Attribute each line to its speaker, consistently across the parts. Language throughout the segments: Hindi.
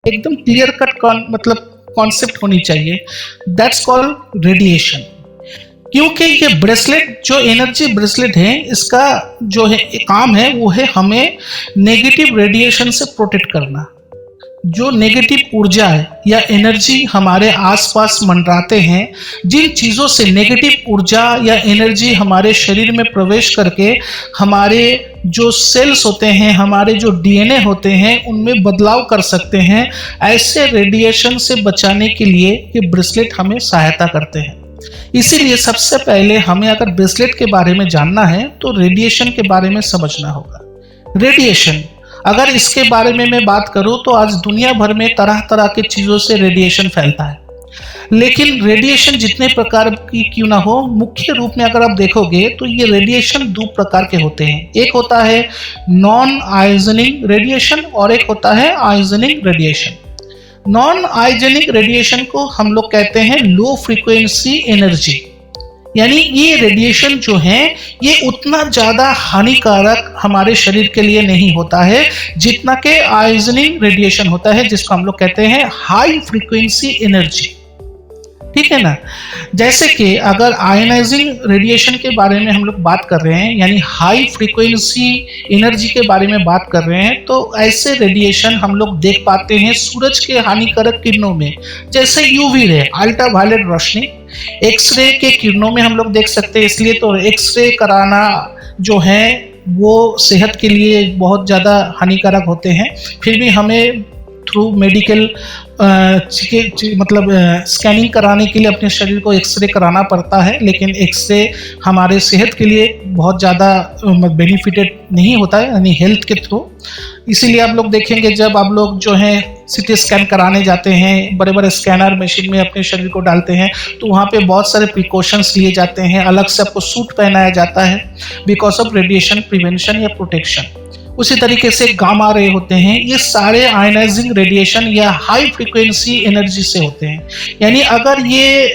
Speaker 1: एकदम क्लियर कट मतलब कॉन्सेप्ट होनी चाहिए। That's called radiation. क्योंकि ये ब्रेसलेट जो एनर्जी ब्रेसलेट है, इसका जो है काम है वो है हमें नेगेटिव रेडिएशन से प्रोटेक्ट करना। जो नेगेटिव ऊर्जा है या एनर्जी हमारे आसपास मंडराते हैं, जिन चीज़ों से नेगेटिव ऊर्जा या एनर्जी हमारे शरीर में प्रवेश करके हमारे जो सेल्स होते हैं, हमारे जो डीएनए होते हैं, उनमें बदलाव कर सकते हैं, ऐसे रेडिएशन से बचाने के लिए ये ब्रेसलेट हमें सहायता करते हैं। इसीलिए सबसे पहले हमें अगर ब्रेसलेट के बारे में जानना है तो रेडिएशन के बारे में समझना होगा। रेडिएशन, अगर इसके बारे में मैं बात करूं तो आज दुनिया भर में तरह तरह की चीज़ों से रेडिएशन फैलता है। लेकिन रेडिएशन जितने प्रकार की क्यों ना हो, मुख्य रूप में अगर आप देखोगे तो ये रेडिएशन दो प्रकार के होते हैं। एक होता है नॉन आयोजनिक रेडिएशन और एक होता है आयोजनिक रेडिएशन। नॉन आयोजनिक रेडिएशन को हम लोग कहते हैं लो फ्रीक्वेंसी एनर्जी, यानी ये रेडिएशन जो है ये उतना ज़्यादा हानिकारक हमारे शरीर के लिए नहीं होता है जितना कि आयोजनिक रेडिएशन होता है, जिसको हम लोग कहते हैं हाई फ्रीक्वेंसी एनर्जी। ठीक है ना। जैसे कि अगर आयनाइजिंग रेडिएशन के बारे में हम लोग बात कर रहे हैं, यानी हाई फ्रीक्वेंसी एनर्जी के बारे में बात कर रहे हैं, तो ऐसे रेडिएशन हम लोग देख पाते हैं सूरज के हानिकारक किरणों में, जैसे यूवी रे, अल्ट्रावायलेट रोशनी, एक्सरे के किरणों में हम लोग देख सकते हैं। इसलिए तो एक्सरे कराना जो है वो सेहत के लिए बहुत ज़्यादा हानिकारक होते हैं। फिर भी हमें थ्रू मेडिकल मतलब स्कैनिंग कराने के लिए अपने शरीर को एक्सरे कराना पड़ता है, लेकिन एक्सरे हमारे सेहत के लिए बहुत ज़्यादा बेनिफिटेड नहीं होता है, यानी हेल्थ के थ्रू। इसीलिए आप लोग देखेंगे जब आप लोग जो है सीटी स्कैन कराने जाते हैं, बड़े बड़े स्कैनर मशीन में अपने शरीर को डालते हैं, तो वहाँ पे बहुत सारे प्रिकॉशंस लिए जाते हैं। अलग से आपको सूट पहनाया जाता है बिकॉज ऑफ रेडिएशन प्रिवेंशन या प्रोटेक्शन। उसी तरीके से गामा रे होते हैं, ये सारे आयनाइजिंग रेडिएशन या हाई फ्रीक्वेंसी एनर्जी से होते हैं। यानी अगर ये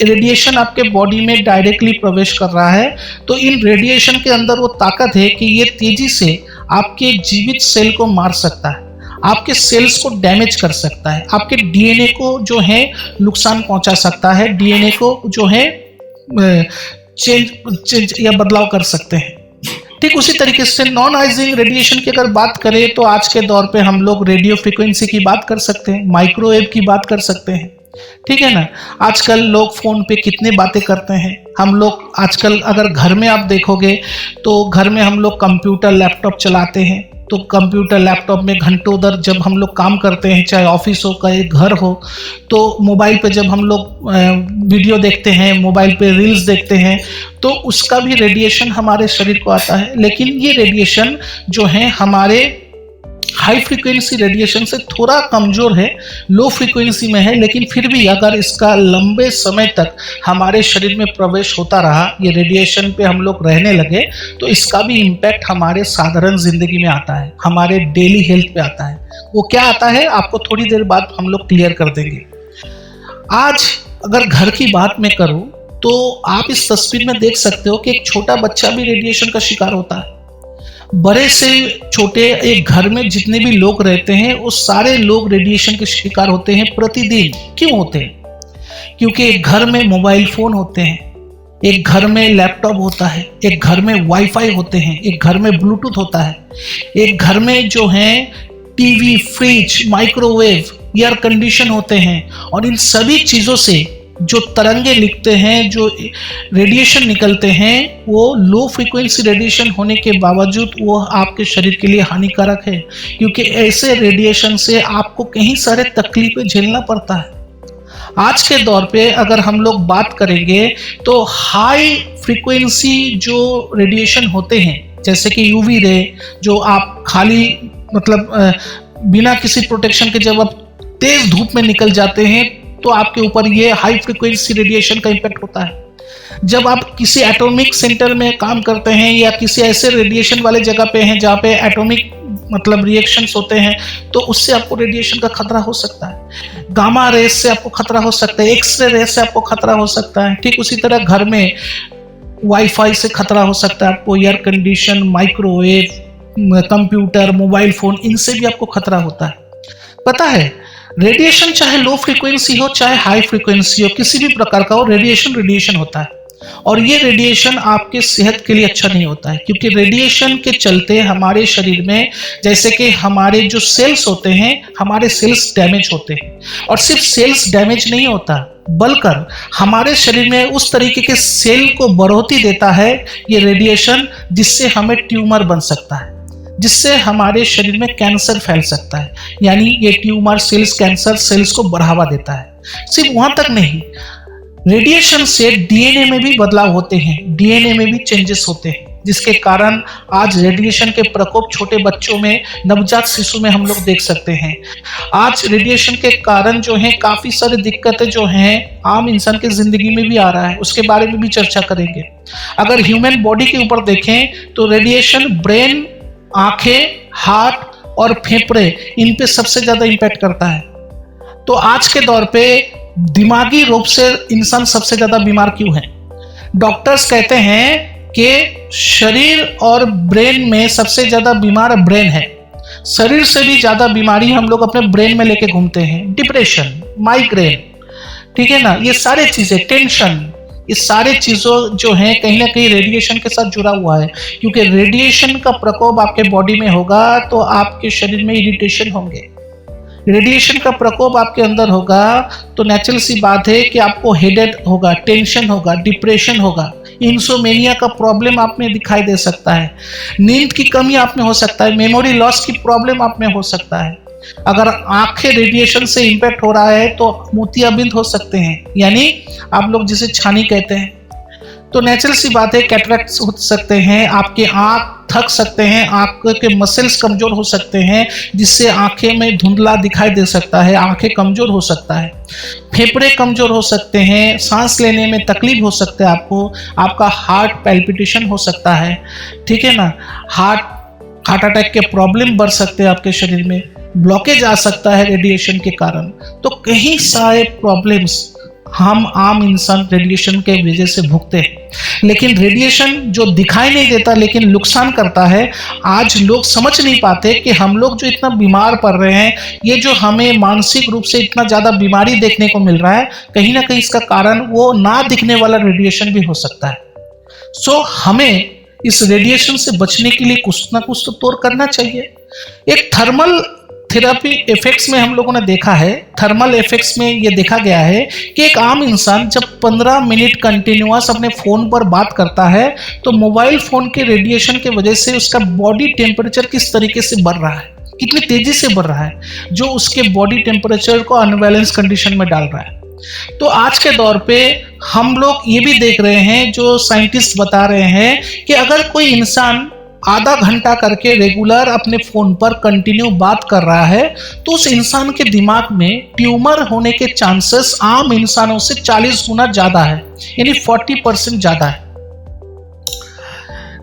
Speaker 1: रेडिएशन आपके बॉडी में डायरेक्टली प्रवेश कर रहा है तो इन रेडिएशन के अंदर वो ताकत है कि ये तेजी से आपके जीवित सेल को मार सकता है, आपके सेल्स को डैमेज कर सकता है, आपके डीएनए को जो है नुकसान पहुंचा सकता है, डीएनए को जो है चेंज या बदलाव कर सकते हैं। ठीक उसी तरीके से नॉन आयोनाइजिंग रेडिएशन की अगर बात करें तो आज के दौर पे हम लोग रेडियो फ्रीक्वेंसी की बात कर सकते हैं, माइक्रोवेव की बात कर सकते हैं। ठीक है ना। आजकल लोग फोन पे कितने बातें करते हैं। हम लोग आजकल अगर घर में आप देखोगे तो घर में हम लोग कंप्यूटर लैपटॉप चलाते हैं, तो कंप्यूटर लैपटॉप में घंटों दर जब हम लोग काम करते हैं, चाहे ऑफिस हो चाहे घर हो, तो मोबाइल पे जब हम लोग वीडियो देखते हैं, मोबाइल पे रील्स देखते हैं, तो उसका भी रेडिएशन हमारे शरीर को आता है। लेकिन ये रेडिएशन जो है हमारे हाई फ्रीक्वेंसी रेडिएशन से थोड़ा कमज़ोर है, लो फ्रीक्वेंसी में है, लेकिन फिर भी अगर इसका लंबे समय तक हमारे शरीर में प्रवेश होता रहा, ये रेडिएशन पे हम लोग रहने लगे, तो इसका भी इम्पैक्ट हमारे साधारण ज़िंदगी में आता है, हमारे डेली हेल्थ पे आता है। वो क्या आता है आपको थोड़ी देर बाद हम लोग क्लियर कर देंगे। आज अगर घर की बात मैं करूँ तो आप इस तस्वीर में देख सकते हो कि एक छोटा बच्चा भी रेडिएशन का शिकार होता है। बड़े से छोटे एक घर में जितने भी लोग रहते हैं वो सारे लोग रेडिएशन के शिकार होते हैं प्रतिदिन। क्यों होते हैं? क्योंकि एक घर में मोबाइल फोन होते हैं, एक घर में लैपटॉप होता है, एक घर में वाईफाई होते हैं, एक घर में ब्लूटूथ होता है, एक घर में जो है TV, fridge, microwave, air condition होते हैं। और इन सभी चीज़ों से जो तरंगे निकलते हैं, जो रेडिएशन निकलते हैं, वो लो फ्रीक्वेंसी रेडिएशन होने के बावजूद वो आपके शरीर के लिए हानिकारक है, क्योंकि ऐसे रेडिएशन से आपको कई सारे तकलीफें झेलना पड़ता है। आज के दौर पे अगर हम लोग बात करेंगे तो हाई फ्रीक्वेंसी जो रेडिएशन होते हैं, जैसे कि यूवी रे, जो आप खाली मतलब बिना किसी प्रोटेक्शन के जब आप तेज धूप में निकल जाते हैं तो आपके ऊपर ये हाई फ्रीक्वेंसी रेडिएशन का इम्पैक्ट होता है। जब आप किसी एटॉमिक सेंटर में काम करते हैं या किसी ऐसे रेडिएशन वाले जगह पे हैं जहाँ पे एटॉमिक मतलब रिएक्शंस होते हैं, तो उससे आपको रेडिएशन का खतरा हो सकता है। गामा रेस से आपको खतरा हो सकता है, एक्सरे रेस से आपको खतरा हो सकता है। ठीक उसी तरह घर में वाईफाई से खतरा हो सकता है आपको, air condition, microwave, computer, mobile phone, इनसे भी आपको खतरा होता है। पता है रेडिएशन चाहे लो फ्रीक्वेंसी हो चाहे हाई फ्रीक्वेंसी हो, किसी भी प्रकार का हो, रेडिएशन रेडिएशन होता है। और ये रेडिएशन आपके सेहत के लिए अच्छा नहीं होता है, क्योंकि रेडिएशन के चलते हमारे शरीर में जैसे कि हमारे जो सेल्स होते हैं, हमारे सेल्स डैमेज होते हैं। और सिर्फ सेल्स डैमेज नहीं होता, बल्कि हमारे शरीर में उस तरीके के सेल को बढ़ोतरी देता है ये रेडिएशन, जिससे हमें ट्यूमर बन सकता है, जिससे हमारे शरीर में कैंसर फैल सकता है। यानी ये ट्यूमर सेल्स, कैंसर सेल्स को बढ़ावा देता है। सिर्फ वहां तक नहीं, रेडिएशन से डीएनए में भी बदलाव होते हैं, डीएनए में भी चेंजेस होते हैं, जिसके कारण आज रेडिएशन के प्रकोप छोटे बच्चों में, नवजात शिशु में हम लोग देख सकते हैं। आज रेडिएशन के कारण जो है काफी सारी दिक्कतें जो हैं आम इंसान की जिंदगी में भी आ रहा है, उसके बारे में भी चर्चा करेंगे। अगर ह्यूमन बॉडी के ऊपर देखें तो रेडिएशन ब्रेन, आंखें, हार्ट और फेफड़े, इन पे सबसे ज्यादा इंपैक्ट करता है। तो आज के दौर पे दिमागी रूप से इंसान सबसे ज्यादा बीमार क्यों है? डॉक्टर्स कहते हैं कि शरीर और ब्रेन में सबसे ज्यादा बीमार ब्रेन है। शरीर से भी ज्यादा बीमारी हम लोग अपने ब्रेन में लेके घूमते हैं। डिप्रेशन, माइग्रेन, ठीक है ना, ये सारे चीजें, टेंशन, ये सारे चीजों जो हैं कहीं ना कहीं रेडिएशन के साथ जुड़ा हुआ है। क्योंकि रेडिएशन का प्रकोप आपके बॉडी में होगा तो आपके शरीर में इरिटेशन होंगे। रेडिएशन का प्रकोप आपके अंदर होगा तो नेचुरल सी बात है कि आपको हेडेक होगा, टेंशन होगा, डिप्रेशन होगा, इंसोमेनिया का प्रॉब्लम आप में दिखाई दे सकता है, नींद की कमी आप में हो सकता है, मेमोरी लॉस की प्रॉब्लम आप में हो सकता है। अगर आंखें रेडिएशन से इंपैक्ट हो रहा है तो मोतियाबिंद हो सकते हैं, यानी आप लोग जिसे छानी कहते हैं। तो नेचुरल सी बात है, कैटरैक्ट्स हो सकते हैं, आपके आंख थक सकते हैं, आंख के मसल्स कमजोर हो सकते हैं, जिससे आंखें में धुंधला दिखाई दे सकता है, आंखें कमजोर हो सकता है, फेफड़े कमजोर हो सकते हैं, सांस लेने में तकलीफ हो सकता है आपको, आपका हार्ट पैल्पिटेशन हो सकता है, ठीक है ना, हार्ट अटैक के प्रॉब्लम बढ़ सकते हैं, आपके शरीर में ब्लॉकेज आ सकता है रेडिएशन के कारण। तो कई सारे प्रॉब्लम्स हम आम इंसान रेडिएशन के वजह से भुगते हैं। लेकिन रेडिएशन जो दिखाई नहीं देता लेकिन नुकसान करता है, आज लोग समझ नहीं पाते कि हम लोग जो इतना बीमार पड़ रहे हैं, ये जो हमें मानसिक रूप से इतना ज्यादा बीमारी देखने को मिल रहा है, कहीं ना कहीं इसका कारण वो ना दिखने वाला रेडिएशन भी हो सकता है। सो हमें इस रेडिएशन से बचने के लिए कुछ ना कुछ तो तौर करना चाहिए। एक थर्मल थेरेपी इफेक्ट्स में हम लोगों ने देखा है, थर्मल इफेक्ट्स में ये देखा गया है कि एक आम इंसान जब 15 मिनट कंटिन्यूअस अपने फोन पर बात करता है तो मोबाइल फोन के रेडिएशन के वजह से उसका बॉडी टेम्परेचर किस तरीके से बढ़ रहा है, कितनी तेजी से बढ़ रहा है, जो उसके बॉडी टेम्परेचर को अनबैलेंस कंडीशन में डाल रहा है। तो आज के दौर पे हम लोग ये भी देख रहे हैं, जो साइंटिस्ट बता रहे हैं कि अगर कोई इंसान आधा घंटा करके रेगुलर अपने फोन पर कंटिन्यू बात कर रहा है तो उस इंसान के दिमाग में ट्यूमर होने के चांसेस आम इंसानों से 40 गुना ज्यादा है, यानी 40% ज्यादा है।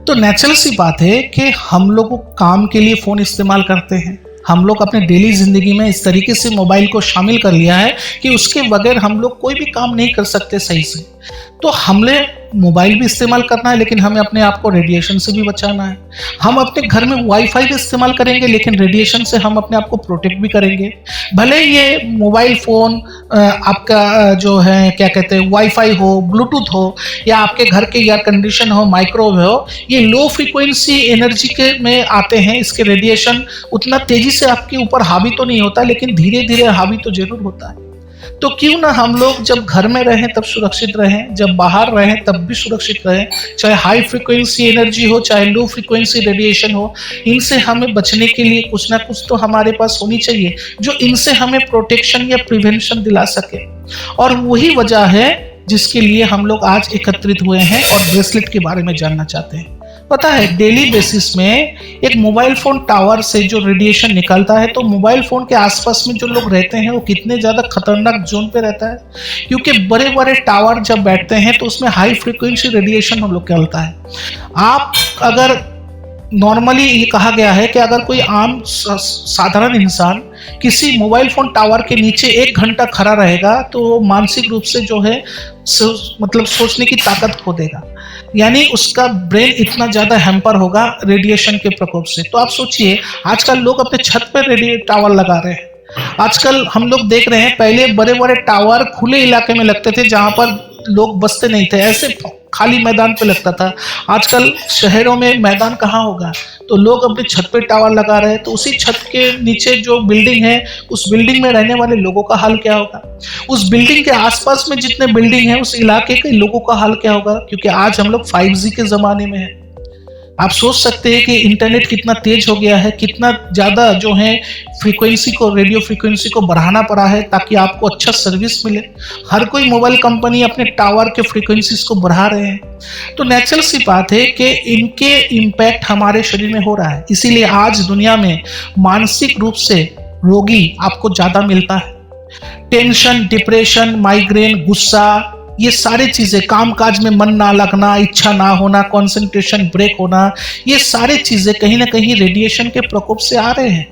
Speaker 1: तो नेचुरल सी बात है कि हम लोग काम के लिए फोन इस्तेमाल करते हैं, हम लोग अपने डेली जिंदगी में इस तरीके से मोबाइल को शामिल कर लिया है कि उसके बगैर हम लोग कोई भी काम नहीं कर सकते सही से। तो हमने मोबाइल भी इस्तेमाल करना है, लेकिन हमें अपने आप को रेडिएशन से भी बचाना है। हम अपने घर में वाईफाई भी इस्तेमाल करेंगे, लेकिन रेडिएशन से हम अपने आप को प्रोटेक्ट भी करेंगे। भले ये मोबाइल फोन आपका जो है क्या कहते हैं वाईफाई हो, ब्लूटूथ हो, या आपके घर के एयर कंडीशन हो, माइक्रोवेव हो, ये लो फ्रीक्वेंसी एनर्जी के में आते हैं। इसके रेडिएशन उतना तेजी से आपके ऊपर हावी तो नहीं होता, लेकिन धीरे धीरे हावी तो जरूर होता है। तो क्यों ना हम लोग जब घर में रहें तब सुरक्षित रहें, जब बाहर रहें तब भी सुरक्षित रहें, चाहे हाई फ्रीक्वेंसी एनर्जी हो चाहे लो फ्रीक्वेंसी रेडिएशन हो, इनसे हमें बचने के लिए कुछ ना कुछ तो हमारे पास होनी चाहिए जो इनसे हमें प्रोटेक्शन या प्रिवेंशन दिला सके। और वही वजह है जिसके लिए हम लोग आज एकत्रित हुए हैं और ब्रेसलेट के बारे में जानना चाहते हैं। पता है डेली बेसिस में एक मोबाइल फोन टावर से जो रेडिएशन निकलता है, तो मोबाइल फोन के आसपास में जो लोग रहते हैं वो कितने ज्यादा खतरनाक जोन पे रहता है, क्योंकि बड़े बड़े टावर जब बैठते हैं तो उसमें हाई फ्रीक्वेंसी रेडिएशन हम लोग निकलता है। आप अगर नॉर्मली ये कहा गया है कि अगर कोई आम साधारण इंसान किसी मोबाइल फोन टावर के नीचे 1 घंटा खड़ा रहेगा तो मानसिक रूप से जो है मतलब सोचने की ताकत खो देगा, यानी उसका ब्रेन इतना ज्यादा हैम्पर होगा रेडिएशन के प्रकोप से। तो आप सोचिए आजकल लोग अपने छत पर रेडियो टावर लगा रहे हैं, आजकल हम लोग देख रहे हैं, पहले बड़े बड़े टावर खुले इलाके में लगते थे जहां पर लोग बसते नहीं थे, ऐसे खाली मैदान पे लगता था। आजकल शहरों में मैदान कहाँ होगा, तो लोग अपने छत पे टावर लगा रहे हैं, तो उसी छत के नीचे जो बिल्डिंग है उस बिल्डिंग में रहने वाले लोगों का हाल क्या होगा, उस बिल्डिंग के आसपास में जितने बिल्डिंग है उस इलाके के लोगों का हाल क्या होगा, क्योंकि आज हम लोग 5G के ज़माने में हैं। आप सोच सकते हैं कि इंटरनेट कितना तेज हो गया है, कितना ज़्यादा जो है फ्रीक्वेंसी को, रेडियो फ्रीक्वेंसी को बढ़ाना पड़ा है ताकि आपको अच्छा सर्विस मिले। हर कोई मोबाइल कंपनी अपने टावर के फ्रीक्वेंसीज को बढ़ा रहे हैं, तो नेचुरल सी बात है कि इनके इम्पैक्ट हमारे शरीर में हो रहा है। इसीलिए आज दुनिया में मानसिक रूप से रोगी आपको ज़्यादा मिलता है। टेंशन, डिप्रेशन, माइग्रेन, गुस्सा, ये सारी चीज़ें, काम काज में मन ना लगना, इच्छा ना होना, कंसंट्रेशन ब्रेक होना, ये सारी चीज़ें कहीं ना कहीं रेडिएशन के प्रकोप से आ रहे हैं।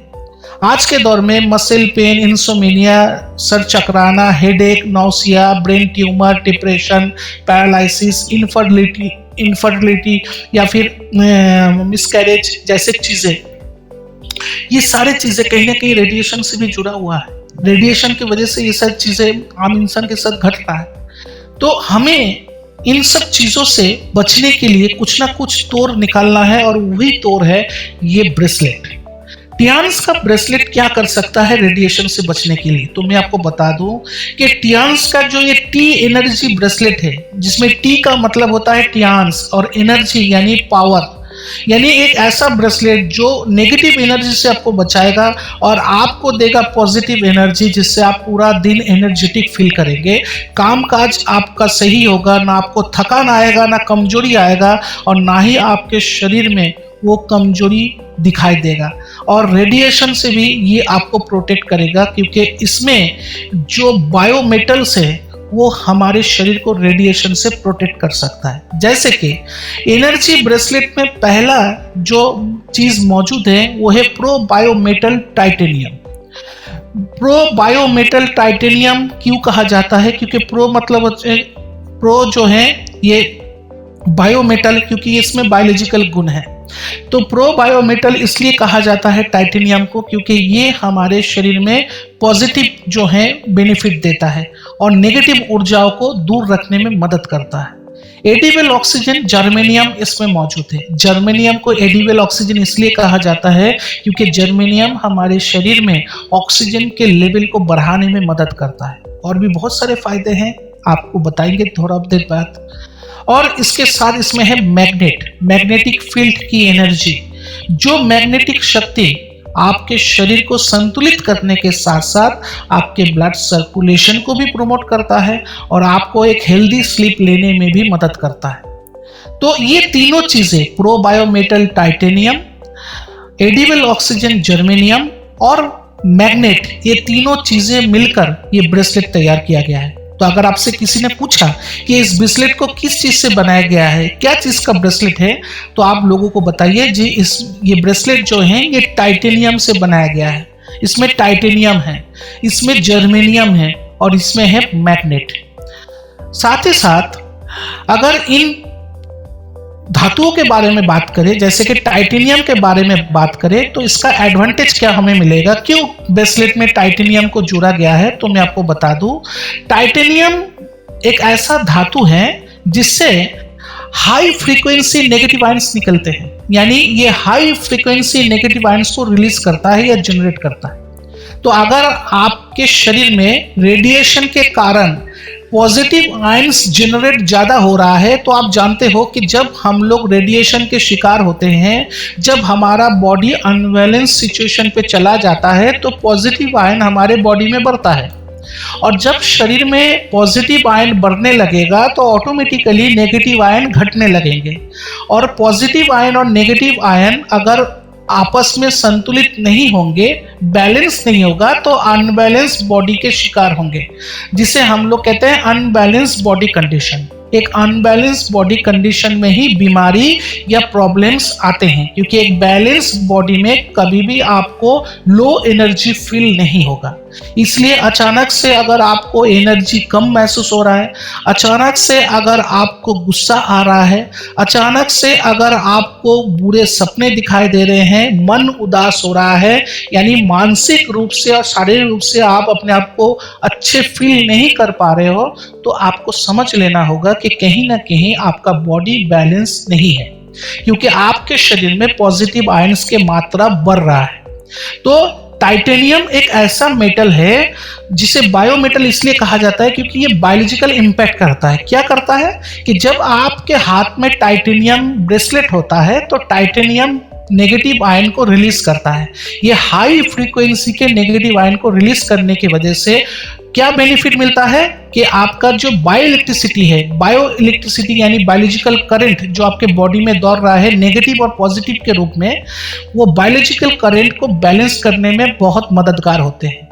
Speaker 1: आज के दौर में मसल पेन, इंसोमेनिया, सर चकराना, headache, nausea, brain tumour, depression, paralysis, infertility या फिर मिसकैरेज जैसे चीज़ें, ये सारी चीज़ें कहीं ना कहीं रेडिएशन से भी जुड़ा हुआ है। रेडिएशन की वजह से ये सब चीज़ें आम इंसान के साथ घट रहा है। तो हमें इन सब चीज़ों से बचने के लिए कुछ ना कुछ तोड़ निकालना है, और वही तोड़ है ये ब्रेसलेट। टियान्स का ब्रेसलेट क्या कर सकता है रेडिएशन से बचने के लिए, तो मैं आपको बता दूं कि टियान्स का जो ये टी एनर्जी ब्रेसलेट है, जिसमें टी का मतलब होता है टियान्स और एनर्जी यानी पावर, यानी एक ऐसा ब्रेसलेट जो नेगेटिव एनर्जी से आपको बचाएगा और आपको देगा पॉजिटिव एनर्जी, जिससे आप पूरा दिन एनर्जेटिक फील करेंगे। काम काज आपका सही होगा, ना आपको थकान आएगा, ना कमजोरी आएगा, और ना ही आपके शरीर में वो कमजोरी दिखाई देगा। और रेडिएशन से भी ये आपको प्रोटेक्ट करेगा, क्योंकि इसमें जो बायोमेटल्स है वो हमारे शरीर को रेडिएशन से प्रोटेक्ट कर सकता है। जैसे कि एनर्जी ब्रेसलेट में पहला जो चीज मौजूद है वो है pro biometal titanium. Pro biometal titanium क्यों कहा जाता है, क्योंकि प्रो मतलब प्रो जो है ये बायोमेटल, क्योंकि इसमें बायोलॉजिकल गुण है। तो प्रो बायोमेटल इसलिए कहा जाता है टाइटेनियम को, क्योंकि ये हमारे शरीर में पॉजिटिव जो है बेनिफिट देता है और नेगेटिव ऊर्जाओं को दूर रखने में मदद करता है। एडिबल ऑक्सीजन जर्मेनियम इसमें मौजूद है। जर्मेनियम को एडिबल ऑक्सीजन इसलिए कहा जाता है क्योंकि जर्मेनियम हमारे शरीर में ऑक्सीजन के लेवल को बढ़ाने में मदद करता है। और भी बहुत सारे फायदे हैं, आपको बताएंगे थोड़ा देर बाद। और इसके साथ इसमें है मैग्नेटिक फील्ड की एनर्जी, जो मैग्नेटिक शक्ति आपके शरीर को संतुलित करने के साथ साथ आपके ब्लड सर्कुलेशन को भी प्रमोट करता है और आपको एक हेल्दी स्लीप लेने में भी मदद करता है। तो ये तीनों चीजें, pro biometal titanium, edible oxygen germanium और मैग्नेट, ये तीनों चीजें मिलकर ये ब्रेसलेट तैयार किया गया है। तो अगर आपसे किसी ने पूछा कि इस ब्रेसलेट को किस चीज से बनाया गया है, क्या चीज का ब्रेसलेट है, तो आप लोगों को बताइए जी ये ब्रेसलेट जो है ये टाइटेनियम से बनाया गया है। इसमें टाइटेनियम है, इसमें जर्मेनियम है और इसमें है मैग्नेट। साथ ही साथ अगर इन धातुओं के बारे में बात करें, जैसे कि टाइटेनियम के बारे में बात करें, तो इसका एडवांटेज क्या हमें मिलेगा, क्यों ब्रेसलेट में टाइटेनियम को जोड़ा गया है, तो मैं आपको बता दूं। टाइटेनियम एक ऐसा धातु है जिससे हाई फ्रीक्वेंसी नेगेटिव आयंस निकलते हैं, यानी ये हाई फ्रीक्वेंसी नेगेटिव आयंस को रिलीज करता है या जनरेट करता है। तो अगर आपके शरीर में रेडिएशन के कारण पॉजिटिव आयंस जनरेट ज़्यादा हो रहा है, तो आप जानते हो कि जब हम लोग रेडिएशन के शिकार होते हैं, जब हमारा बॉडी अनबैलेंस सिचुएशन पे चला जाता है, तो पॉजिटिव आयन हमारे बॉडी में बढ़ता है। और जब शरीर में पॉजिटिव आयन बढ़ने लगेगा तो ऑटोमेटिकली नेगेटिव आयन घटने लगेंगे। और पॉजिटिव आयन और नेगेटिव आयन अगर आपस में संतुलित नहीं होंगे, बैलेंस नहीं होगा, तो अनबैलेंस बॉडी के शिकार होंगे, जिसे हम लोग कहते हैं अनबैलेंस बॉडी कंडीशन। एक अनबैलेंस बॉडी कंडीशन में ही बीमारी या प्रॉब्लम्स आते हैं, क्योंकि एक बैलेंस बॉडी में कभी भी आपको लो एनर्जी फील नहीं होगा। इसलिए अचानक से अगर आपको एनर्जी कम महसूस हो रहा है, अचानक से अगर आपको गुस्सा आ रहा है, अचानक से अगर आपको बुरे सपने दिखाई दे रहे हैं, मन उदास हो रहा है, यानी मानसिक रूप से और शारीरिक रूप से आप अपने आप को अच्छे फील नहीं कर पा रहे हो, तो आपको समझ लेना होगा कि कहीं ना कहीं आपका बॉडी बैलेंस नहीं है, क्योंकि आपके शरीर में पॉजिटिव आयंस की मात्रा बढ़ रहा है। तो टाइटेनियम एक ऐसा मेटल है जिसे बायोमेटल इसलिए कहा जाता है क्योंकि ये बायोलॉजिकल इम्पैक्ट करता है। क्या करता है कि जब आपके हाथ में टाइटेनियम ब्रेसलेट होता है तो टाइटेनियम नेगेटिव आयन को रिलीज करता है। ये हाई फ्रीक्वेंसी के नेगेटिव आयन को रिलीज करने की वजह से क्या बेनिफिट मिलता है कि आपका जो बायो इलेक्ट्रिसिटी यानी बायोलॉजिकल करंट जो आपके बॉडी में दौड़ रहा है नेगेटिव और पॉजिटिव के रूप में, वो बायोलॉजिकल करंट को बैलेंस करने में बहुत मददगार होते हैं,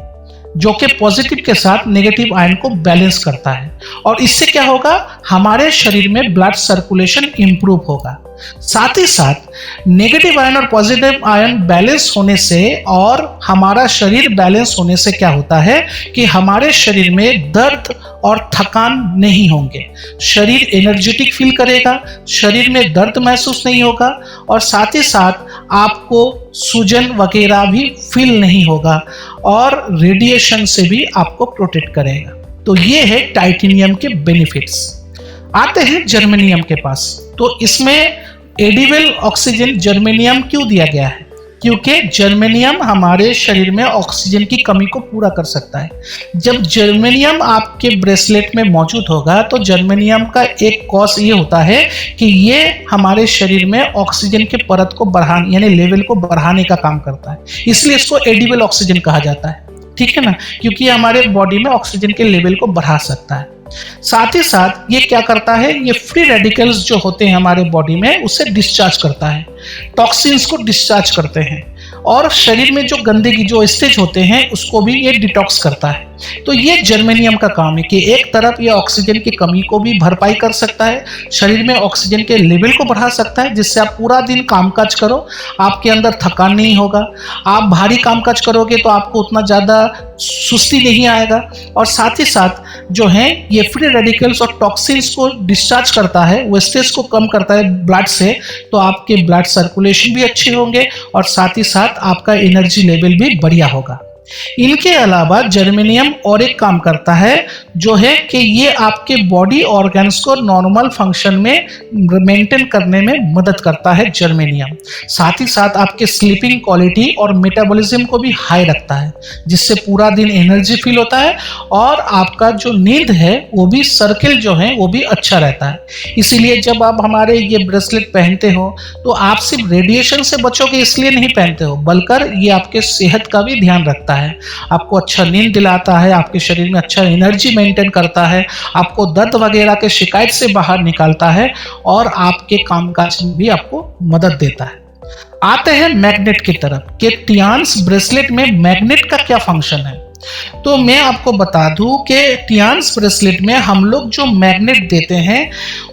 Speaker 1: जो कि पॉजिटिव के साथ नेगेटिव आयन को बैलेंस करता है। और इससे क्या होगा, हमारे शरीर में ब्लड सर्कुलेशन इंप्रूव होगा। साथ ही साथ नेगेटिव आयन और पॉजिटिव आयन बैलेंस होने से और हमारा शरीर बैलेंस होने से क्या होता है कि हमारे शरीर में दर्द और थकान नहीं होंगे, शरीर एनर्जेटिक फील करेगा, शरीर में दर्द महसूस नहीं होगा और साथ ही साथ आपको सूजन वगैरह भी फील नहीं होगा और रेडिएशन से भी आपको प्रोटेक्ट करेगा। तो ये है टाइटेनियम के बेनिफिट्स। आते हैं जर्मेनियम के पास। तो इसमें एडिबल ऑक्सीजन जर्मेनियम क्यों दिया गया है? क्योंकि जर्मेनियम हमारे शरीर में ऑक्सीजन की कमी को पूरा कर सकता है। जब जर्मेनियम आपके ब्रेसलेट में मौजूद होगा तो जर्मेनियम का एक कॉज ये होता है कि ये हमारे शरीर में ऑक्सीजन के परत को बढ़ाने यानी लेवल को बढ़ाने का काम करता है, इसलिए इसको एडिबल ऑक्सीजन कहा जाता है। ठीक है ना, क्योंकि हमारे बॉडी में ऑक्सीजन के लेवल को बढ़ा सकता है। साथ ही साथ ये क्या करता है, ये फ्री रेडिकल्स जो होते हैं हमारे बॉडी में उसे डिस्चार्ज करता है, टॉक्सिन्स को डिस्चार्ज करते हैं और शरीर में जो गंदगी जो स्टेज होते हैं उसको भी ये डिटॉक्स करता है। तो ये जर्मेनियम का काम है कि एक तरफ ये ऑक्सीजन की कमी को भी भरपाई कर सकता है, शरीर में ऑक्सीजन के लेवल को बढ़ा सकता है, जिससे आप पूरा दिन कामकाज करो, आपके अंदर थकान नहीं होगा, आप भारी कामकाज करोगे तो आपको उतना ज़्यादा सुस्ती नहीं आएगा और साथ ही साथ जो है ये फ्री रेडिकल्स और टॉक्सिन्स को डिस्चार्ज करता है, वेस्टेज को कम करता है ब्लड से, तो आपके ब्लड सर्कुलेशन भी अच्छे होंगे और साथ ही साथ आपका एनर्जी लेवल भी बढ़िया होगा। इनके अलावा जर्मेनियम और एक काम करता है जो है कि ये आपके बॉडी ऑर्गन्स को नॉर्मल फंक्शन में मेंटेन करने में मदद करता है जर्मेनियम। साथ ही साथ आपके स्लीपिंग क्वालिटी और मेटाबॉलिज्म को भी हाई रखता है, जिससे पूरा दिन एनर्जी फील होता है और आपका जो नींद है वो भी सर्किल जो है वो भी अच्छा रहता है। इसीलिए जब आप हमारे ये ब्रेसलेट पहनते हो तो आप सिर्फ रेडिएशन से बचोगे इसलिए नहीं पहनते हो, बल्कि ये आपके सेहत का भी ध्यान रखता है, आपको अच्छा नींद दिलाता है, आपके शरीर में अच्छा एनर्जी मेंटेन करता है, आपको दर्द वगैरह के शिकायत से बाहर निकालता है और आपके कामकाज में भी आपको मदद देता है। आते हैं मैग्नेट की तरफ कि टियान्स ब्रेसलेट में मैग्नेट का क्या फंक्शन है। तो मैं आपको बता दूं कि टियान्स ब्रेसलेट में हम लोग जो मैग्नेट देते हैं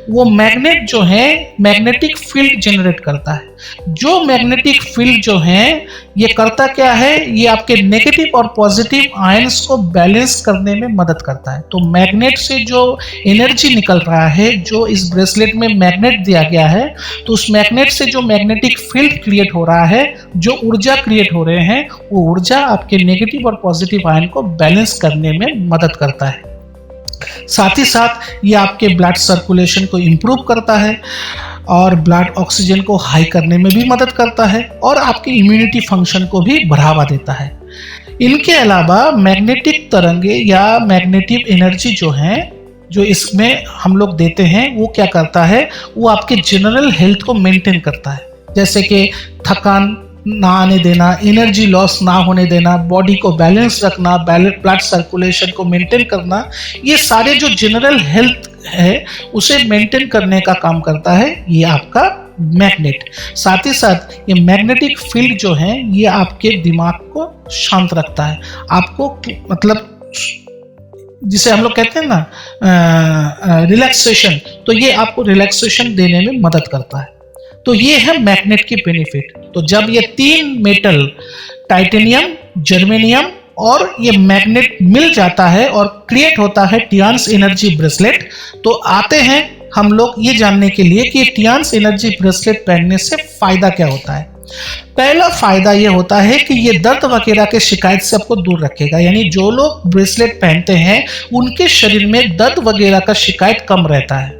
Speaker 1: वो मैग्नेट जो है मैग्नेटिक फील्ड जनरेट करता है। जो मैग्नेटिक फील्ड जो है ये करता क्या है, ये आपके नेगेटिव और पॉजिटिव आयंस को बैलेंस करने में मदद करता है। तो मैग्नेट से जो एनर्जी निकल रहा है, जो इस ब्रेसलेट में मैग्नेट दिया गया है, तो उस मैग्नेट से जो मैग्नेटिक फील्ड क्रिएट हो रहा है, जो ऊर्जा क्रिएट हो रहे हैं, वो ऊर्जा आपके नेगेटिव और पॉजिटिव आयन को बैलेंस करने में मदद करता है। साथ ही साथ ये आपके ब्लड सर्कुलेशन को इम्प्रूव करता है और ब्लड ऑक्सीजन को हाई करने में भी मदद करता है और आपकी इम्यूनिटी फंक्शन को भी बढ़ावा देता है। इनके अलावा मैग्नेटिक तरंगे या मैग्नेटिव एनर्जी जो है जो इसमें हम लोग देते हैं वो क्या करता है, वो आपके जनरल हेल्थ को मेंटेन करता है, जैसे कि थकान ना आने देना, एनर्जी लॉस ना होने देना, बॉडी को बैलेंस रखना, ब्लड सर्कुलेशन को मेंटेन करना, ये सारे जो जनरल हेल्थ है उसे मेंटेन करने का काम करता है ये आपका मैग्नेट। साथ ही साथ ये मैग्नेटिक फील्ड जो है ये आपके दिमाग को शांत रखता है, आपको मतलब जिसे हम लोग कहते हैं ना रिलैक्सेशन, तो ये आपको रिलैक्सेशन देने में मदद करता है। तो ये है मैग्नेट की बेनिफिट। तो जब ये तीन मेटल टाइटेनियम, जर्मेनियम और ये मैग्नेट मिल जाता है और क्रिएट होता है टियान्स एनर्जी ब्रेसलेट। तो आते हैं हम लोग ये जानने के लिए कि टियान्स एनर्जी ब्रेसलेट पहनने से फायदा क्या होता है। पहला फायदा ये होता है कि ये दर्द वगैरह के शिकायत से आपको दूर रखेगा, यानी जो लोग ब्रेसलेट पहनते हैं उनके शरीर में दर्द वगैरह का शिकायत कम रहता है।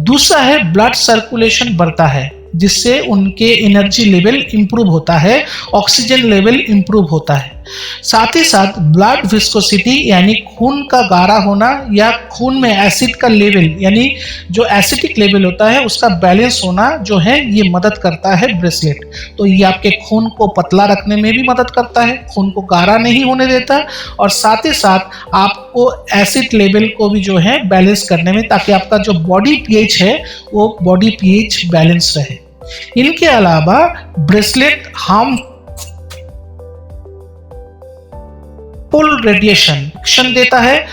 Speaker 1: दूसरा है ब्लड सर्कुलेशन बढ़ता है, जिससे उनके एनर्जी लेवल इंप्रूव होता है, ऑक्सीजन लेवल इंप्रूव होता है। साथ ही साथ ब्लड विस्कोसिटी यानी खून का गाढ़ा होना या खून में एसिड का लेवल यानी जो एसिडिक लेवल होता है उसका बैलेंस होना जो है ये मदद करता है ब्रेसलेट। तो ये आपके खून को पतला रखने में भी मदद करता है, खून को गाढ़ा नहीं होने देता, और साथ ही साथ आपको एसिड लेवल को भी जो है बैलेंस करने में, ताकि आपका जो बॉडी पीएच है वो बॉडी पीएच बैलेंस रहे। इनके अलावा ब्रेसलेट हार्मफुल रेडिएशन देता है,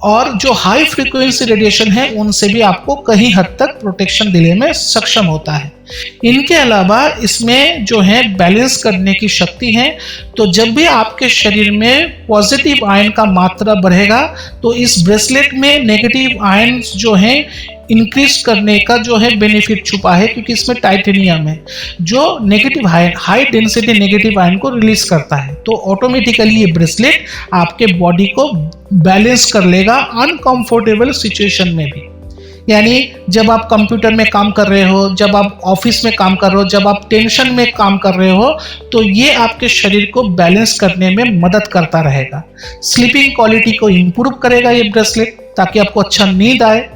Speaker 1: और जो हाई फ्रीक्वेंसी रेडिएशन है उनसे भी आपको कहीं हद तक प्रोटेक्शन देने में सक्षम होता है। इनके अलावा इसमें जो है बैलेंस करने की शक्ति है, तो जब भी आपके शरीर में पॉजिटिव आयन का मात्रा बढ़ेगा तो इस ब्रेसलेट में नेगेटिव आयन जो है इंक्रीज करने का जो है बेनिफिट छुपा है, क्योंकि इसमें टाइटेनियम है जो negative ion, high density negative ion को रिलीज करता है। तो ऑटोमेटिकली ये ब्रेसलेट आपके बॉडी को बैलेंस कर लेगा अनकंफर्टेबल सिचुएशन में भी। यानी जब आप कंप्यूटर में काम कर रहे हो, जब आप ऑफिस में काम कर रहे हो, जब आप टेंशन में काम कर रहे हो, तो ये आपके शरीर को बैलेंस करने में मदद करता रहेगा। स्लीपिंग क्वालिटी को इंप्रूव करेगा ये ब्रेसलेट, ताकि आपको अच्छा नींद आए,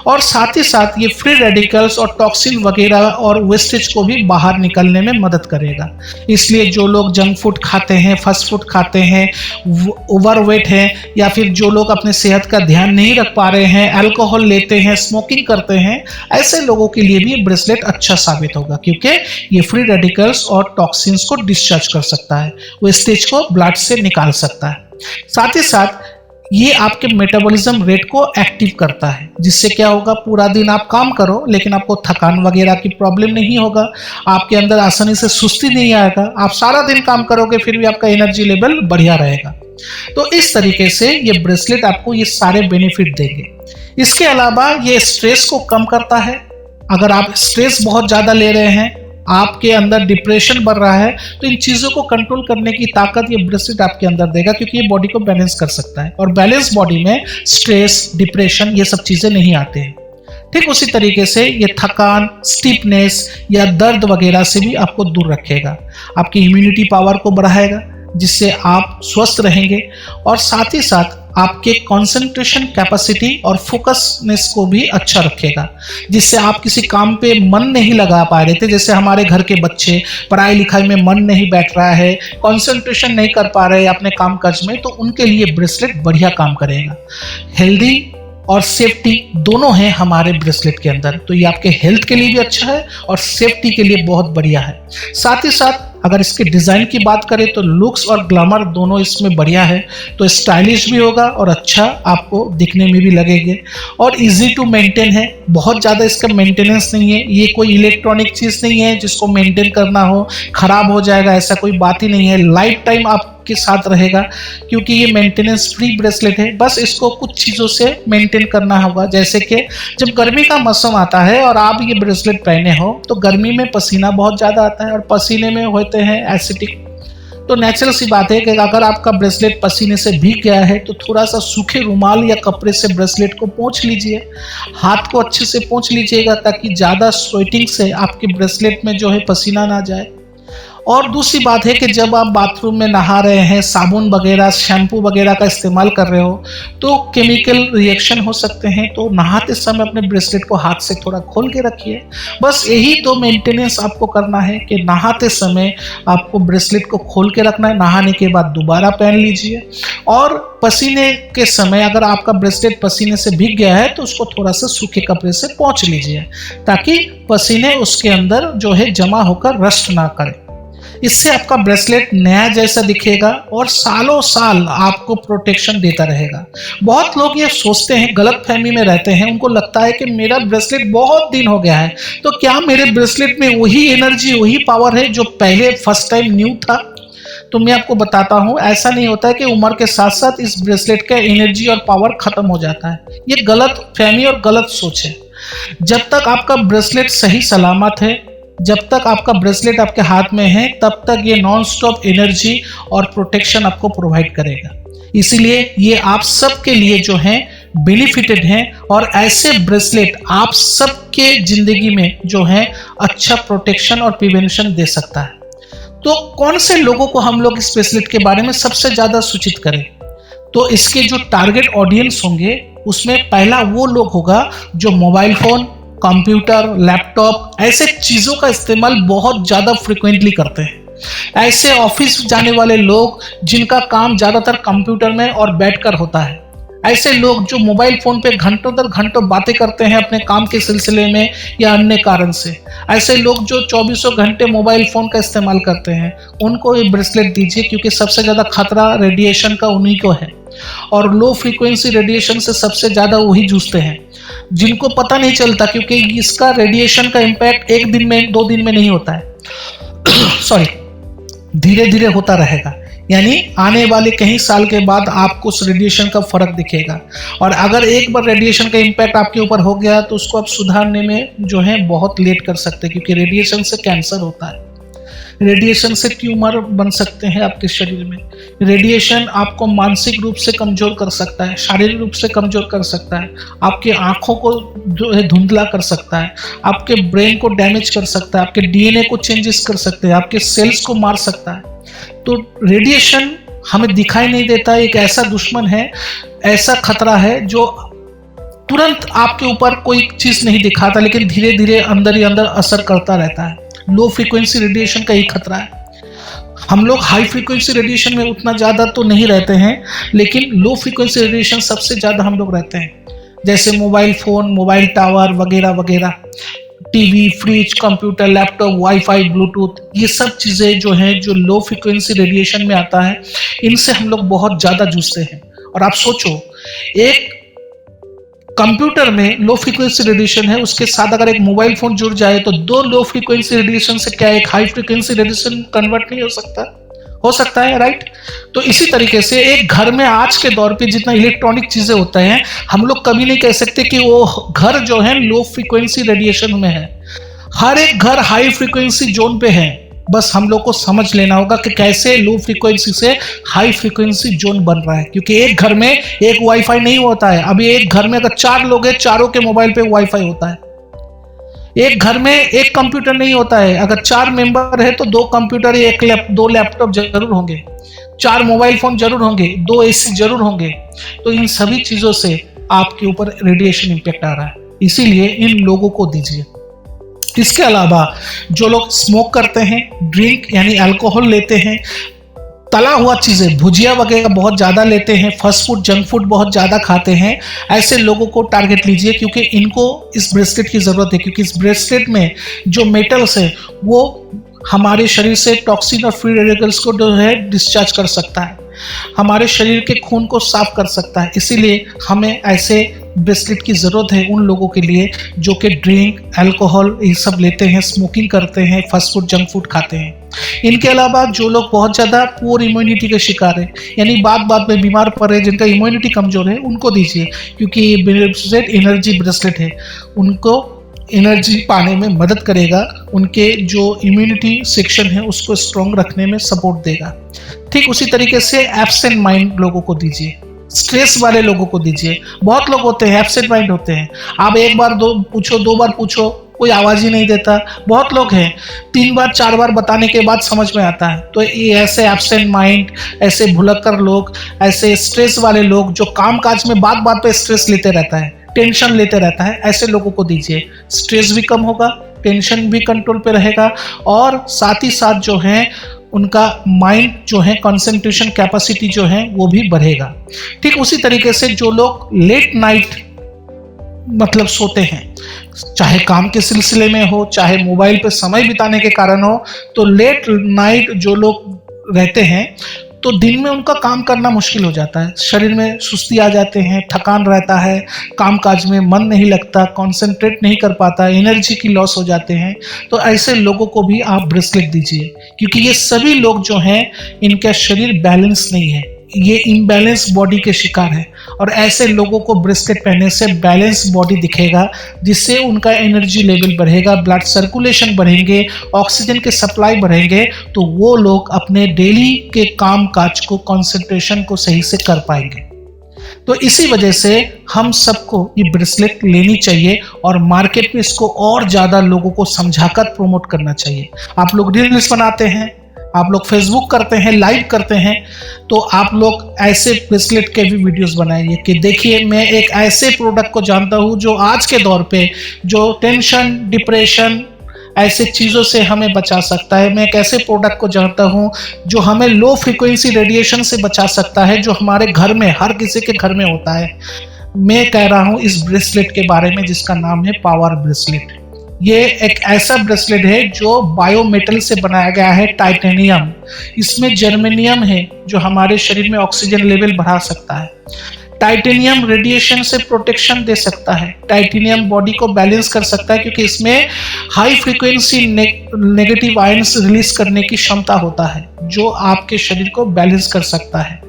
Speaker 1: और साथ ही साथ ये फ्री रेडिकल्स और टॉक्सिन वगैरह और वेस्टेज को भी बाहर निकलने में मदद करेगा। इसलिए जो लोग जंक फूड खाते हैं, फास्ट फूड खाते हैं, ओवरवेट हैं, या फिर जो लोग अपने सेहत का ध्यान नहीं रख पा रहे हैं, अल्कोहल लेते हैं, स्मोकिंग करते हैं, ऐसे लोगों के लिए भी ये ब्रेसलेट अच्छा साबित होगा, क्योंकि ये फ्री रेडिकल्स और टॉक्सिन्स को डिस्चार्ज कर सकता है, वेस्टेज को ब्लड से निकाल सकता है। साथ ही साथ ये आपके मेटाबॉलिज्म रेट को एक्टिव करता है, जिससे क्या होगा, पूरा दिन आप काम करो लेकिन आपको थकान वगैरह की प्रॉब्लम नहीं होगा, आपके अंदर आसानी से सुस्ती नहीं आएगा, आप सारा दिन काम करोगे फिर भी आपका एनर्जी लेवल बढ़िया रहेगा। तो इस तरीके से ये ब्रेसलेट आपको ये सारे बेनिफिट देंगे। इसके अलावा ये स्ट्रेस को कम करता है। अगर आप स्ट्रेस बहुत ज़्यादा ले रहे हैं, आपके अंदर डिप्रेशन बढ़ रहा है, तो इन चीज़ों को कंट्रोल करने की ताकत ये ब्रेसलेट आपके अंदर देगा, क्योंकि ये बॉडी को बैलेंस कर सकता है, और बैलेंस बॉडी में स्ट्रेस, डिप्रेशन ये सब चीज़ें नहीं आते हैं। ठीक उसी तरीके से ये थकान, स्टिफनेस या दर्द वगैरह से भी आपको दूर रखेगा, आपकी इम्यूनिटी पावर को बढ़ाएगा, जिससे आप स्वस्थ रहेंगे, और साथ ही साथ आपके कंसंट्रेशन कैपेसिटी और फोकसनेस को भी अच्छा रखेगा, जिससे आप किसी काम पे मन नहीं लगा पा रहे थे, जैसे हमारे घर के बच्चे पढ़ाई लिखाई में मन नहीं बैठ रहा है, कंसंट्रेशन नहीं कर पा रहे अपने काम काज में, तो उनके लिए ब्रेसलेट बढ़िया काम करेगा। हेल्दी और सेफ्टी दोनों हैं हमारे ब्रेसलेट के अंदर, तो ये आपके हेल्थ के लिए भी अच्छा है और सेफ्टी के लिए बहुत बढ़िया है। साथ ही साथ अगर इसके डिज़ाइन की बात करें तो लुक्स और ग्लैमर दोनों इसमें बढ़िया है, तो स्टाइलिश भी होगा और अच्छा आपको दिखने में भी लगेंगे, और इजी टू मेंटेन है, बहुत ज़्यादा इसका मेंटेनेंस नहीं है, ये कोई इलेक्ट्रॉनिक चीज़ नहीं है जिसको मेंटेन करना हो, ख़राब हो जाएगा, ऐसा कोई बात ही नहीं है, लाइफ टाइम आपके साथ रहेगा, क्योंकि ये मेंटेनेंस फ्री ब्रेसलेट है। बस इसको कुछ चीज़ों से मेंटेन करना होगा, जैसे कि जब गर्मी का मौसम आता है और आप ये ब्रेसलेट पहने हो तो गर्मी में पसीना बहुत ज़्यादा आता है, और पसीने में होते हैं एसिडिक, तो नेचुरल सी बात है कि अगर आपका ब्रेसलेट पसीने से भीग गया है तो थोड़ा सा सूखे रुमाल या कपड़े से ब्रेसलेट को पोंछ लीजिए, हाथ को अच्छे से पोंछ लीजिएगा, ताकि ज़्यादा स्वेटिंग से आपके ब्रेसलेट में जो है पसीना ना जाए। और दूसरी बात है कि जब आप बाथरूम में नहा रहे हैं, साबुन वगैरह, शैम्पू वगैरह का इस्तेमाल कर रहे हो, तो केमिकल रिएक्शन हो सकते हैं, तो नहाते समय अपने ब्रेसलेट को हाथ से थोड़ा खोल के रखिए। बस यही तो मेंटेनेंस आपको करना है कि नहाते समय आपको ब्रेसलेट को खोल के रखना है, नहाने के बाद दोबारा पहन लीजिए, और पसीने के समय अगर आपका ब्रेसलेट पसीने से भीग गया है तो उसको थोड़ा सा सूखे कपड़े से पोंछ लीजिए, ताकि पसीने उसके अंदर जो है जमा होकर रस्ट ना करे। इससे आपका ब्रेसलेट नया जैसा दिखेगा और सालों साल आपको प्रोटेक्शन देता रहेगा। बहुत लोग ये सोचते हैं, गलत फहमी में रहते हैं, उनको लगता है कि मेरा ब्रेसलेट बहुत दिन हो गया है, तो क्या मेरे ब्रेसलेट में वही एनर्जी, वही पावर है जो पहले फर्स्ट टाइम न्यू था? तो मैं आपको बताता हूँ, ऐसा नहीं होता है कि उम्र के साथ साथ इस ब्रेसलेट का एनर्जी और पावर खत्म हो जाता है। ये गलत फहमी और गलत सोच है। जब तक आपका ब्रेसलेट सही सलामत है, जब तक आपका ब्रेसलेट आपके हाथ में है, तब तक ये नॉन स्टॉप एनर्जी और प्रोटेक्शन आपको प्रोवाइड करेगा। इसीलिए ये आप सबके लिए जो है बेनिफिटेड है, और ऐसे ब्रेसलेट आप सबके जिंदगी में जो है अच्छा प्रोटेक्शन और प्रिवेंशन दे सकता है। तो कौन से लोगों को हम लोग इस ब्रेसलेट के बारे में सबसे ज्यादा सूचित करें? तो इसके जो टारगेट ऑडियंस होंगे उसमें पहला वो लोग होगा जो मोबाइल फोन, कंप्यूटर, लैपटॉप ऐसे चीजों का इस्तेमाल बहुत ज्यादा फ्रिक्वेंटली करते हैं। ऐसे ऑफिस जाने वाले लोग जिनका काम ज्यादातर कंप्यूटर में और बैठकर होता है। ऐसे लोग जो मोबाइल फोन पे घंटों दर घंटों बातें करते हैं अपने काम के सिलसिले में या अन्य कारण से। ऐसे लोग जो 24 घंटे मोबाइल फोन का इस्तेमाल करते हैं, उनको ये ब्रेसलेट दीजिए, क्योंकि सबसे ज्यादा खतरा रेडिएशन का उन्हीं को है, और लो फ्रीक्वेंसी रेडिएशन से सबसे ज्यादा वही जूझते हैं, जिनको पता नहीं चलता, क्योंकि इसका रेडिएशन का इम्पैक्ट एक दिन में 2 दिन में नहीं होता है सॉरी, धीरे धीरे होता रहेगा। यानी आने वाले कई साल के बाद आपको उस रेडिएशन का फर्क दिखेगा, और अगर एक बार रेडिएशन का इम्पैक्ट आपके ऊपर हो गया तो उसको आप सुधारने में जो है बहुत लेट कर सकते हैं, क्योंकि रेडिएशन से कैंसर होता है, रेडिएशन से ट्यूमर बन सकते हैं आपके शरीर में। रेडिएशन आपको मानसिक रूप से कमजोर कर सकता है, शारीरिक रूप से कमजोर कर सकता है, आपकी आंखों को जो है धुंधला कर सकता है, आपके ब्रेन को डैमेज कर सकता है, आपके डीएनए को चेंजेस कर सकते हैं, आपके सेल्स को मार सकता है। तो रेडिएशन हमें दिखाई नहीं देता, एक ऐसा दुश्मन है, ऐसा खतरा है जो तुरंत आपके ऊपर कोई चीज नहीं दिखाता, लेकिन धीरे धीरे अंदर ही अंदर असर करता रहता है। लो फ्रीक्वेंसी रेडिएशन का ही खतरा है। हम लोग हाई फ्रीक्वेंसी रेडिएशन में उतना ज़्यादा तो नहीं रहते हैं, लेकिन लो फ्रीक्वेंसी रेडिएशन सबसे ज़्यादा हम लोग रहते हैं, जैसे मोबाइल फ़ोन, मोबाइल टावर वगैरह वगैरह, TV, fridge, computer, laptop, wifi, Bluetooth, ये सब चीज़ें जो हैं जो लो फ्रीक्वेंसी रेडिएशन में आता है, इनसे हम लोग बहुत ज़्यादा जूझते हैं। और आप सोचो, एक कंप्यूटर में लो फ्रीक्वेंसी रेडिएशन है, उसके साथ अगर एक मोबाइल फोन जुड़ जाए तो 2 लो फ्रीक्वेंसी रेडिएशन से क्या एक हाई फ्रीक्वेंसी रेडिएशन कन्वर्ट नहीं हो सकता? हो सकता है, राइट? तो इसी तरीके से एक घर में आज के दौर पे जितना इलेक्ट्रॉनिक चीजें होते हैं, हम लोग कभी नहीं कह सकते कि वो घर जो है लो फ्रीक्वेंसी रेडिएशन में है। हर एक घर हाई फ्रीक्वेंसी जोन पे है, बस हम लोग को समझ लेना होगा कि कैसे लो फ्रीक्वेंसी से हाई फ्रीक्वेंसी जोन बन रहा है। क्योंकि एक घर में एक वाईफाई नहीं होता है। अभी एक घर में अगर 4 लोग हैं, चारों के मोबाइल पे वाईफाई होता है। एक घर में एक कंप्यूटर नहीं होता है, अगर 4 मेंबर है तो 2 कंप्यूटर या 2 लैपटॉप जरूर होंगे, 4 मोबाइल फोन जरूर होंगे, 2 एसी जरूर होंगे। तो इन सभी चीजों से आपके ऊपर रेडिएशन इम्पैक्ट आ रहा है, इसीलिए इन लोगों को दीजिए। इसके अलावा जो लोग स्मोक करते हैं, ड्रिंक यानी अल्कोहल लेते हैं, तला हुआ चीज़ें, भुजिया वगैरह बहुत ज़्यादा लेते हैं, फास्ट फूड, जंक फूड बहुत ज़्यादा खाते हैं, ऐसे लोगों को टारगेट लीजिए, क्योंकि इनको इस ब्रेसलेट की ज़रूरत है। क्योंकि इस ब्रेसलेट में जो मेटल्स है वो हमारे शरीर से टॉक्सिन और फ्री रेडिकल्स को जो है डिस्चार्ज कर सकता है, हमारे शरीर के खून को साफ कर सकता है। इसीलिए हमें ऐसे ब्रेसलेट की ज़रूरत है उन लोगों के लिए जो कि ड्रिंक, अल्कोहल ये सब लेते हैं, स्मोकिंग करते हैं, फास्ट फूड, जंक फूड खाते हैं। इनके अलावा जो लोग बहुत ज़्यादा पुअर इम्यूनिटी के शिकार हैं, यानी बात में बीमार पड़ रहे हैं, जिनका इम्यूनिटी कमज़ोर है, उनको दीजिए, क्योंकि ये ब्रेसलेट एनर्जी ब्रेसलेट है, उनको एनर्जी पाने में मदद करेगा, उनके जो इम्यूनिटी सेक्शन है उसको स्ट्रॉन्ग रखने में सपोर्ट देगा। ठीक उसी तरीके से एब्सेंट माइंड लोगों को दीजिए, स्ट्रेस वाले लोगों को दीजिए। बहुत लोग होते हैं एब्सेंट माइंड होते हैं, आप 1 बार 2 पूछो, 2 बार पूछो, कोई आवाज़ ही नहीं देता। बहुत लोग हैं 3 बार 4 बार बताने के बाद समझ में आता है। तो ये ऐसे एब्सेंट माइंड, ऐसे भुलक्कर लोग, ऐसे स्ट्रेस वाले लोग जो काम काज में बात पे स्ट्रेस लेते रहता है, टेंशन लेते रहता है, ऐसे लोगों को दीजिए। स्ट्रेस भी कम होगा, टेंशन भी कंट्रोल पे रहेगा, और साथ ही साथ जो है उनका माइंड जो है कंसंट्रेशन कैपेसिटी जो है वो भी बढ़ेगा। ठीक उसी तरीके से जो लोग लेट नाइट मतलब सोते हैं, चाहे काम के सिलसिले में हो, चाहे मोबाइल पे समय बिताने के कारण हो, तो लेट नाइट जो लोग रहते हैं तो दिन में उनका काम करना मुश्किल हो जाता है, शरीर में सुस्ती आ जाते हैं, थकान रहता है, काम काज में मन नहीं लगता, कंसंट्रेट नहीं कर पाता, एनर्जी की लॉस हो जाते हैं। तो ऐसे लोगों को भी आप ब्रेसलेट दीजिए, क्योंकि ये सभी लोग जो हैं इनका शरीर बैलेंस नहीं है, ये इम्बैलेंस बॉडी के शिकार है। और ऐसे लोगों को ब्रेसलेट पहनने से बैलेंस बॉडी दिखेगा, जिससे उनका एनर्जी लेवल बढ़ेगा, ब्लड सर्कुलेशन बढ़ेंगे, ऑक्सीजन के सप्लाई बढ़ेंगे, तो वो लोग अपने डेली के काम काज को, कंसंट्रेशन को सही से कर पाएंगे। तो इसी वजह से हम सबको ये ब्रेसलेट लेनी चाहिए और मार्केट में इसको और ज़्यादा लोगों को समझाकर प्रमोट करना चाहिए। आप लोग रील्स बनाते हैं, आप लोग फेसबुक करते हैं, लाइव करते हैं, तो आप लोग ऐसे ब्रेसलेट के भी वीडियोस बनाइए कि देखिए मैं एक ऐसे प्रोडक्ट को जानता हूँ जो आज के दौर पे जो टेंशन, डिप्रेशन ऐसे चीज़ों से हमें बचा सकता है। मैं एक ऐसे प्रोडक्ट को जानता हूँ जो हमें लो फ्रीक्वेंसी रेडिएशन से बचा सकता है, जो हमारे घर में, हर किसी के घर में होता है। मैं कह रहा हूँ इस ब्रेसलेट के बारे में जिसका नाम है पावर ब्रेसलेट। ये एक ऐसा ब्रेसलेट है जो बायोमेटल से बनाया गया है, टाइटेनियम। इसमें जर्मेनियम है जो हमारे शरीर में ऑक्सीजन लेवल बढ़ा सकता है। टाइटेनियम रेडिएशन से प्रोटेक्शन दे सकता है। टाइटेनियम बॉडी को बैलेंस कर सकता है, क्योंकि इसमें high frequency negative ions release करने की क्षमता होता है, जो आपके शरीर को बैलेंस कर सकता है।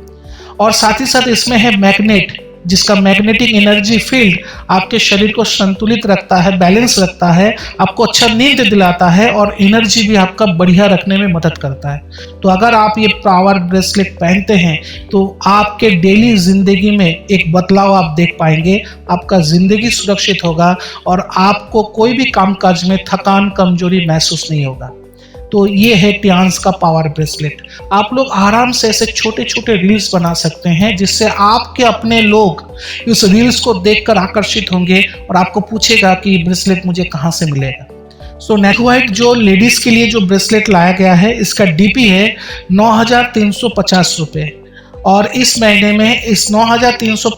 Speaker 1: और साथ ही साथ इसमें है मैग्नेट, जिसका मैग्नेटिक एनर्जी फील्ड आपके शरीर को संतुलित रखता है, बैलेंस रखता है, आपको अच्छा नींद दिलाता है और एनर्जी भी आपका बढ़िया रखने में मदद करता है। तो अगर आप ये पावर ब्रेसलेट पहनते हैं तो आपके डेली जिंदगी में एक बदलाव आप देख पाएंगे, आपका जिंदगी सुरक्षित होगा और आपको कोई भी कामकाज में थकान, कमजोरी महसूस नहीं होगा। तो ये है टियान्स का पावर ब्रेसलेट। आप लोग आराम से ऐसे छोटे छोटे रील्स बना सकते हैं, जिससे आपके अपने लोग इस रील्स को देखकर आकर्षित होंगे और आपको पूछेगा कि ब्रेसलेट मुझे कहाँ से मिलेगा। सो नेकवाइट जो लेडीज के लिए जो ब्रेसलेट लाया गया है, इसका डीपी है 9,350 रुपये, और इस महीने में इस 9,350